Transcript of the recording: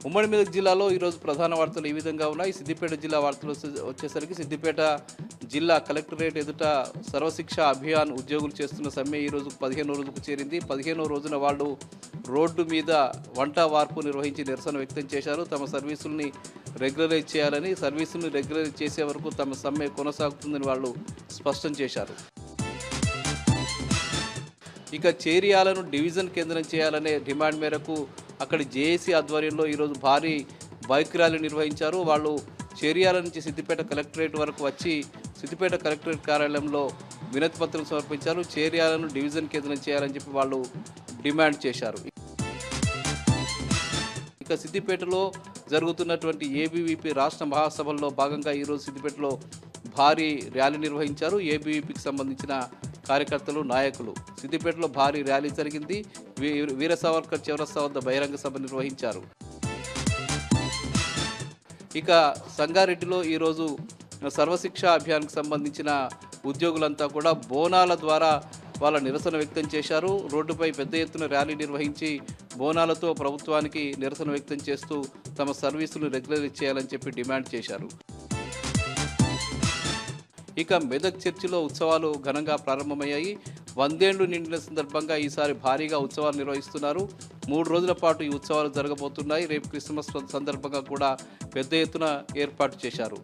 ఉమ్మడి మెదక్ జిల్లాలో ఈరోజు ప్రధాన వార్తలు ఈ విధంగా ఉన్నాయి. సిద్దిపేట జిల్లా వార్తలు వచ్చేసరికి సిద్దిపేట జిల్లా కలెక్టరేట్ ఎదుట సర్వశిక్ష అభియాన్ ఉద్యోగులు చేస్తున్న సమ్మె ఈరోజు 15వ రోజుకు చేరింది. 15వ రోజున వాళ్ళు రోడ్డు మీద వంట వార్పు నిర్వహించి నిరసన వ్యక్తం చేశారు. తమ సర్వీసుల్ని రెగ్యులరైజ్ చేయాలని, సర్వీసుల్ని రెగ్యులరైజ్ చేసే వరకు తమ సమ్మె కొనసాగుతుందని వాళ్ళు స్పష్టం చేశారు. ఇక చేరియాలను డివిజన్ కేంద్రం చేయాలనే డిమాండ్ మేరకు అక్కడి జేఏసీ ఆధ్వర్యంలో ఈరోజు భారీ బైక్ ర్యాలీ నిర్వహించారు. వాళ్ళు చేరియాల నుంచి సిద్దిపేట కలెక్టరేట్ వరకు వచ్చి సిద్దిపేట కలెక్టరేట్ కార్యాలయంలో వినతి పత్రం సమర్పించారు. చేరియాలను డివిజన్ కేంద్రం చేయాలని చెప్పి వాళ్ళు డిమాండ్ చేశారు. ఇక సిద్దిపేటలో జరుగుతున్నటువంటి ఏబీవీపీ రాష్ట్ర మహాసభల్లో భాగంగా ఈరోజు సిద్దిపేటలో భారీ ర్యాలీ నిర్వహించారు. ఏబీవీపీకి సంబంధించిన కార్యకర్తలు, నాయకులు సిద్దిపేటలో భారీ ర్యాలీ జరిగింది. వీర సావర్కర్ చౌరస్తా వద్ద బహిరంగ సభ నిర్వహించారు. ఇక సంగారెడ్డిలో ఈరోజు సర్వశిక్ష అభియాన్కి సంబంధించిన ఉద్యోగులంతా కూడా బోనాల ద్వారా వాళ్ళ నిరసన వ్యక్తం చేశారు. రోడ్డుపై పెద్ద ఎత్తున ర్యాలీ నిర్వహించి బోనాలతో ప్రభుత్వానికి నిరసన వ్యక్తం చేస్తూ తమ సర్వీసులు రెగ్యులరైజ్ చేయాలని చెప్పి డిమాండ్ చేశారు. ఇక మెదక్ చర్చిలో ఉత్సవాలు ఘనంగా ప్రారంభమయ్యాయి. 100 ఏళ్లు నిండిన సందర్భంగా ఈసారి భారీగా ఉత్సవాలు నిర్వహిస్తున్నారు. 3 రోజుల పాటు ఈ ఉత్సవాలు జరగబోతున్నాయి. రేపు క్రిస్మస్ సందర్భంగా కూడా పెద్ద ఎత్తున ఏర్పాటు చేశారు.